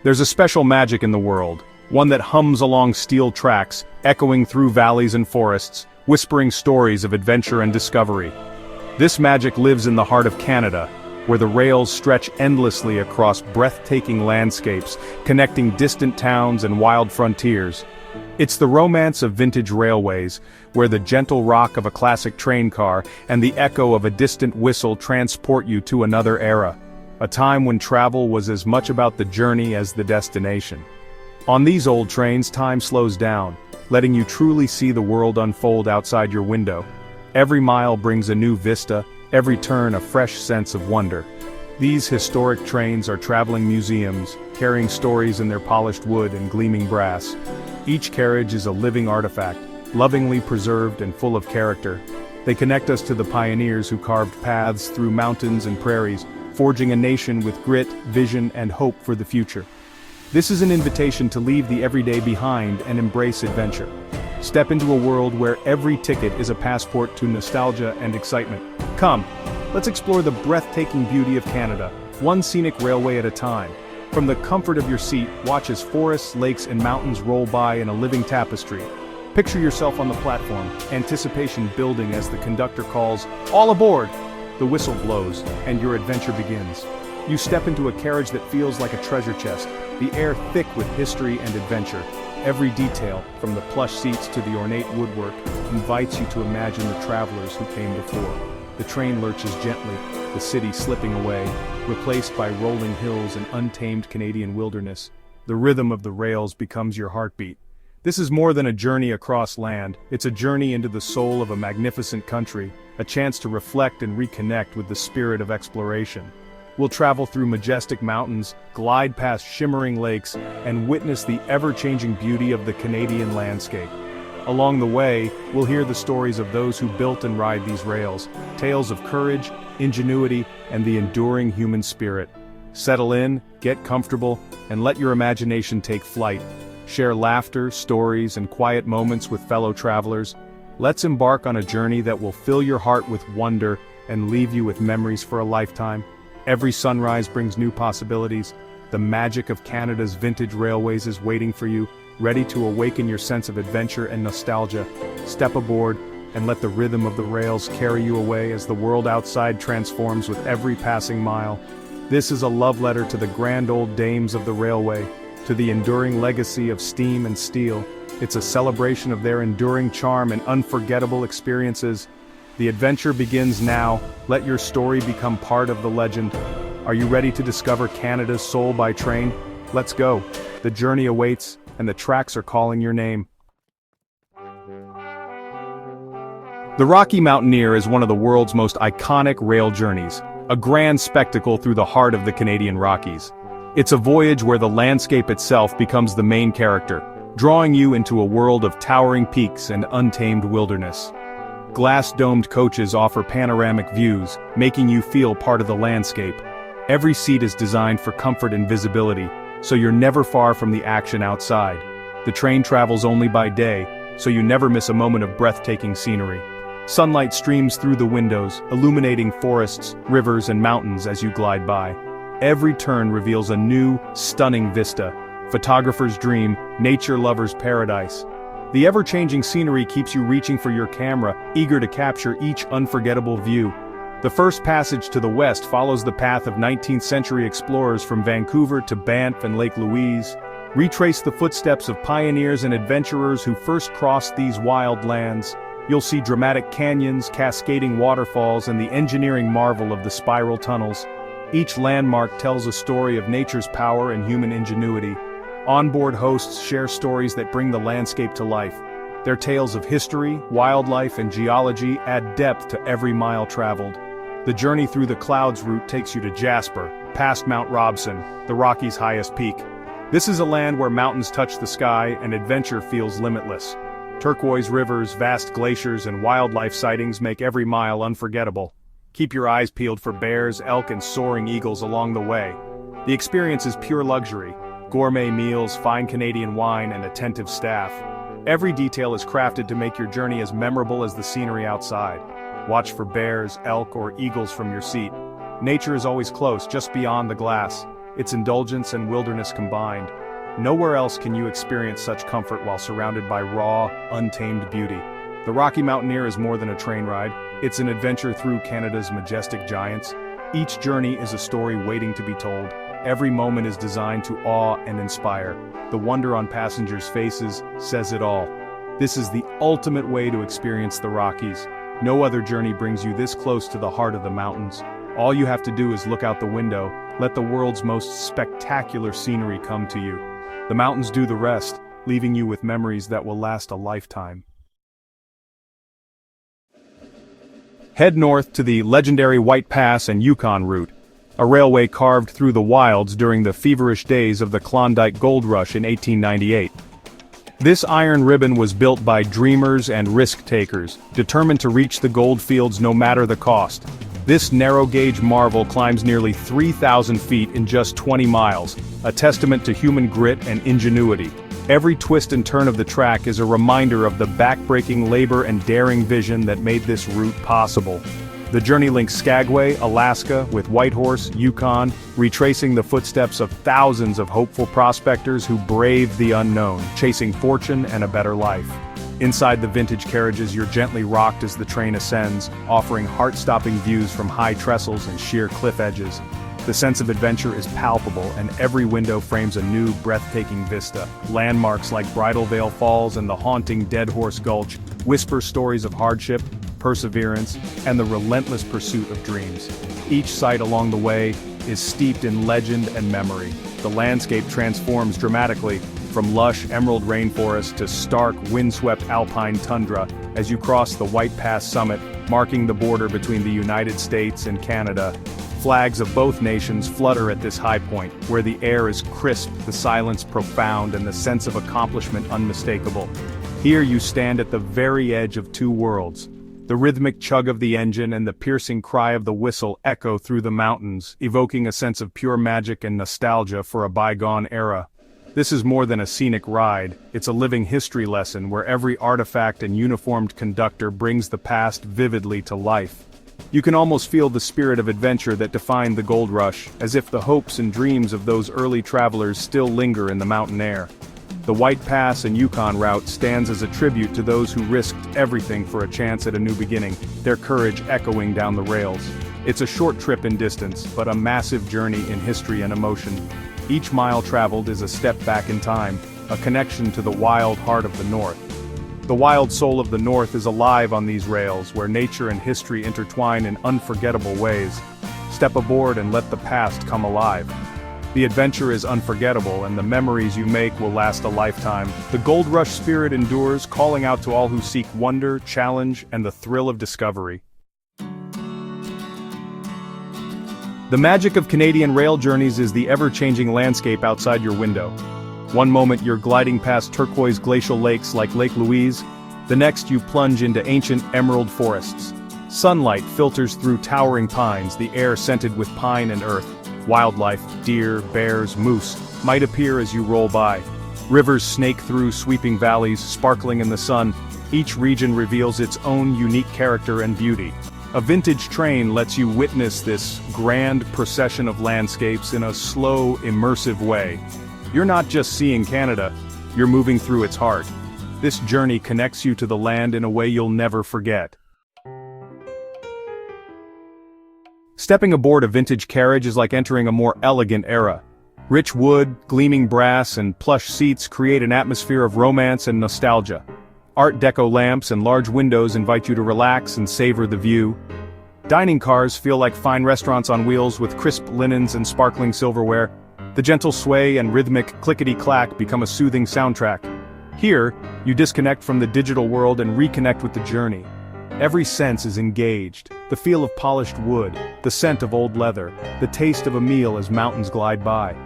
There's a special magic in the world, one that hums along steel tracks, echoing through valleys and forests, whispering stories of adventure and discovery. This magic lives in the heart of Canada, where the rails stretch endlessly across breathtaking landscapes, connecting distant towns and wild frontiers. It's the romance of vintage railways, where the gentle rock of a classic train car and the echo of a distant whistle transport you to another era, a time when travel was as much about the journey as the destination. On these old trains, time slows down, letting you truly see the world unfold outside your window. Every mile brings a new vista, every turn a fresh sense of wonder. These historic trains are traveling museums, carrying stories in their polished wood and gleaming brass. Each carriage is a living artifact, lovingly preserved and full of character. They connect us to the pioneers who carved paths through mountains and prairies, forging a nation with grit, vision, and hope for the future. This is an invitation to leave the everyday behind and embrace adventure. Step into a world where every ticket is a passport to nostalgia and excitement. Come, let's explore the breathtaking beauty of Canada, one scenic railway at a time. From the comfort of your seat, watch as forests, lakes, and mountains roll by in a living tapestry. Picture yourself on the platform, anticipation building as the conductor calls, "All aboard!" The whistle blows, and your adventure begins. You step into a carriage that feels like a treasure chest, the air thick with history and adventure. Every detail, from the plush seats to the ornate woodwork, invites you to imagine the travelers who came before. The train lurches gently, the city slipping away, replaced by rolling hills and untamed Canadian wilderness. The rhythm of the rails becomes your heartbeat. This is more than a journey across land, it's a journey into the soul of a magnificent country, a chance to reflect and reconnect with the spirit of exploration. We'll travel through majestic mountains, glide past shimmering lakes, and witness the ever-changing beauty of the Canadian landscape. Along the way, we'll hear the stories of those who built and ride these rails, tales of courage, ingenuity, and the enduring human spirit. Settle in, get comfortable, and let your imagination take flight. Share laughter, stories, and quiet moments with fellow travelers. Let's embark on a journey that will fill your heart with wonder and leave you with memories for a lifetime. Every sunrise brings new possibilities. The magic of Canada's vintage railways is waiting for you, ready to awaken your sense of adventure and nostalgia. Step aboard, and let the rhythm of the rails carry you away as the world outside transforms with every passing mile. This is a love letter to the grand old dames of the railway, to the enduring legacy of steam and steel. It's a celebration of their enduring charm and unforgettable experiences. The adventure begins now. Let your story become part of the legend. Are you ready to discover Canada's soul by train? Let's go. The journey awaits, and the tracks are calling your name. The Rocky Mountaineer is one of the world's most iconic rail journeys, a grand spectacle through the heart of the Canadian Rockies. It's a voyage where the landscape itself becomes the main character, drawing you into a world of towering peaks and untamed wilderness. Glass-domed coaches offer panoramic views, making you feel part of the landscape. Every seat is designed for comfort and visibility, so you're never far from the action outside. The train travels only by day, so you never miss a moment of breathtaking scenery. Sunlight streams through the windows, illuminating forests, rivers, and mountains as you glide by. Every turn reveals a new, stunning vista. Photographer's dream, nature lover's paradise. The ever-changing scenery keeps you reaching for your camera, eager to capture each unforgettable view. The first passage to the west follows the path of 19th-century explorers from Vancouver to Banff and Lake Louise. Retrace the footsteps of pioneers and adventurers who first crossed these wild lands. You'll see dramatic canyons, cascading waterfalls, and the engineering marvel of the spiral tunnels. Each landmark tells a story of nature's power and human ingenuity. Onboard hosts share stories that bring the landscape to life. Their tales of history, wildlife, and geology add depth to every mile traveled. The journey through the clouds route takes you to Jasper, past Mount Robson, the Rockies' highest peak. This is a land where mountains touch the sky and adventure feels limitless. Turquoise rivers, vast glaciers, and wildlife sightings make every mile unforgettable. Keep your eyes peeled for bears, elk, and soaring eagles along the way. The experience is pure luxury. Gourmet meals, fine Canadian wine, and attentive staff. Every detail is crafted to make your journey as memorable as the scenery outside. Watch for bears, elk, or eagles from your seat. Nature is always close, just beyond the glass. its indulgence and wilderness combined. Nowhere else can you experience such comfort while surrounded by raw, untamed beauty. The Rocky Mountaineer is more than a train ride, it's an adventure through Canada's majestic giants. Each journey is a story waiting to be told. Every moment is designed to awe and inspire. The wonder on passengers' faces says it all. This is the ultimate way to experience the Rockies. No other journey brings you this close to the heart of the mountains. All you have to do is look out the window, let the world's most spectacular scenery come to you. The mountains do the rest, leaving you with memories that will last a lifetime. Head north to the legendary White Pass and Yukon route, a railway carved through the wilds during the feverish days of the Klondike Gold Rush in 1898. This iron ribbon was built by dreamers and risk-takers, determined to reach the gold fields no matter the cost. This narrow-gauge marvel climbs nearly 3,000 feet in just 20 miles, a testament to human grit and ingenuity. Every twist and turn of the track is a reminder of the back-breaking labor and daring vision that made this route possible. The journey links Skagway, Alaska, with Whitehorse, Yukon, retracing the footsteps of thousands of hopeful prospectors who braved the unknown, chasing fortune and a better life. Inside the vintage carriages, you're gently rocked as the train ascends, offering heart-stopping views from high trestles and sheer cliff edges. The sense of adventure is palpable, and every window frames a new, breathtaking vista. Landmarks like Bridal Veil Falls and the haunting Dead Horse Gulch whisper stories of hardship, perseverance, and the relentless pursuit of dreams. Each site along the way is steeped in legend and memory. The landscape transforms dramatically, from lush emerald rainforest to stark, windswept alpine tundra, as you cross the White Pass summit, marking the border between the United States and Canada. Flags of both nations flutter at this high point, where the air is crisp, the silence profound, and the sense of accomplishment unmistakable. Here you stand at the very edge of two worlds. The rhythmic chug of the engine and the piercing cry of the whistle echo through the mountains, evoking a sense of pure magic and nostalgia for a bygone era. This is more than a scenic ride, it's a living history lesson where every artifact and uniformed conductor brings the past vividly to life. You can almost feel the spirit of adventure that defined the gold rush, as if the hopes and dreams of those early travelers still linger in the mountain air. The White Pass and Yukon route stands as a tribute to those who risked everything for a chance at a new beginning, their courage echoing down the rails. It's a short trip in distance, but a massive journey in history and emotion. Each mile traveled is a step back in time, a connection to the wild heart of the North. The wild soul of the North is alive on these rails, where nature and history intertwine in unforgettable ways. Step aboard and let the past come alive. The adventure is unforgettable, and the memories you make will last a lifetime. The Gold Rush spirit endures, calling out to all who seek wonder, challenge, and the thrill of discovery. The magic of Canadian rail journeys is the ever-changing landscape outside your window. One moment you're gliding past turquoise glacial lakes like Lake Louise, the next you plunge into ancient emerald forests. Sunlight filters through towering pines, the air scented with pine and earth. Wildlife, deer, bears, moose, might appear as you roll by. Rivers snake through sweeping valleys, sparkling in the sun. Each region reveals its own unique character and beauty. A vintage train lets you witness this grand procession of landscapes in a slow, immersive way. You're not just seeing Canada, you're moving through its heart. This journey connects you to the land in a way you'll never forget. Stepping aboard a vintage carriage is like entering a more elegant era. Rich wood, gleaming brass, and plush seats create an atmosphere of romance and nostalgia. Art Deco lamps and large windows invite you to relax and savor the view. Dining cars feel like fine restaurants on wheels with crisp linens and sparkling silverware. The gentle sway and rhythmic clickety-clack become a soothing soundtrack. Here, you disconnect from the digital world and reconnect with the journey. Every sense is engaged, the feel of polished wood, the scent of old leather, the taste of a meal as mountains glide by.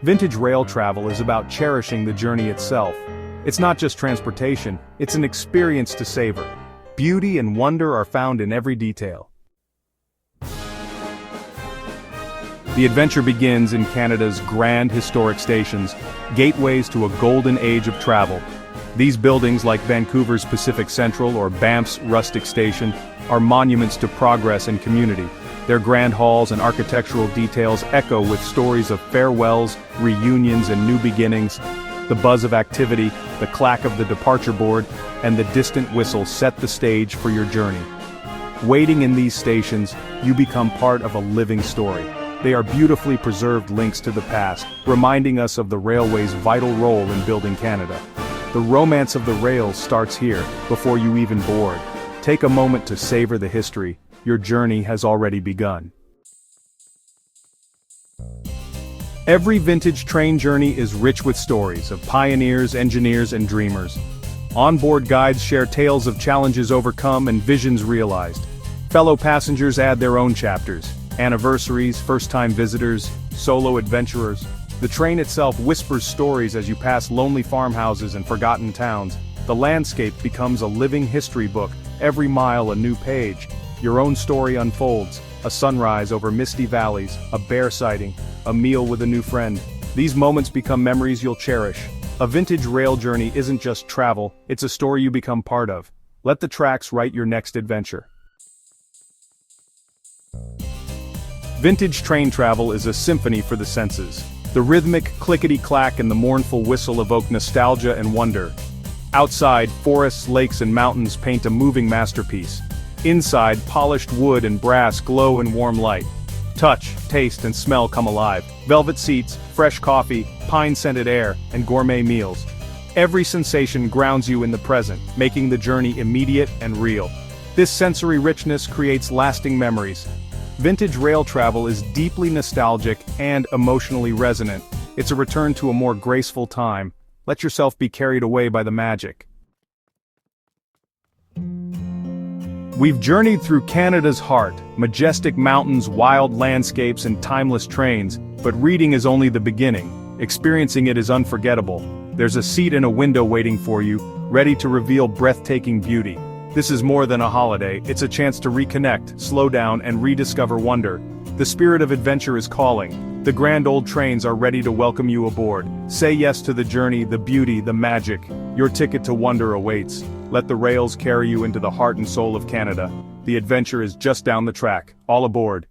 Vintage rail travel is about cherishing the journey itself. It's not just transportation, it's an experience to savor. Beauty and wonder are found in every detail. The adventure begins in Canada's grand historic stations, gateways to a golden age of travel. These buildings, like Vancouver's Pacific Central or Banff's Rustic Station, are monuments to progress and community. Their grand halls and architectural details echo with stories of farewells, reunions and new beginnings. The buzz of activity, the clack of the departure board, and the distant whistle set the stage for your journey. Waiting in these stations, you become part of a living story. They are beautifully preserved links to the past, reminding us of the railway's vital role in building Canada. The romance of the rails starts here, before you even board. Take a moment to savor the history. Your journey has already begun. Every vintage train journey is rich with stories of pioneers, engineers, and dreamers. Onboard guides share tales of challenges overcome and visions realized. Fellow passengers add their own chapters: anniversaries, first-time visitors, solo adventurers. The train itself whispers stories as you pass lonely farmhouses and forgotten towns. The landscape becomes a living history book, every mile a new page. Your own story unfolds: a sunrise over misty valleys, a bear sighting, a meal with a new friend. These moments become memories you'll cherish. A vintage rail journey isn't just travel, it's a story you become part of. Let the tracks write your next adventure. Vintage train travel is a symphony for the senses. The rhythmic clickety-clack and the mournful whistle evoke nostalgia and wonder. Outside, forests, lakes, and mountains paint a moving masterpiece. Inside, polished wood and brass glow in warm light. Touch, taste, and smell come alive. Velvet seats, fresh coffee, pine-scented air, and gourmet meals. Every sensation grounds you in the present, making the journey immediate and real. This sensory richness creates lasting memories. Vintage rail travel is deeply nostalgic and emotionally resonant. It's a return to a more graceful time. Let yourself be carried away by the magic. We've journeyed through Canada's heart, majestic mountains, wild landscapes, and timeless trains, but reading is only the beginning. Experiencing it is unforgettable. There's a seat in a window waiting for you, ready to reveal breathtaking beauty. This is more than a holiday, it's a chance to reconnect, slow down, and rediscover wonder. The spirit of adventure is calling. The grand old trains are ready to welcome you aboard. Say yes to the journey, the beauty, the magic. Your ticket to wonder awaits. Let the rails carry you into the heart and soul of Canada. The adventure is just down the track. All aboard.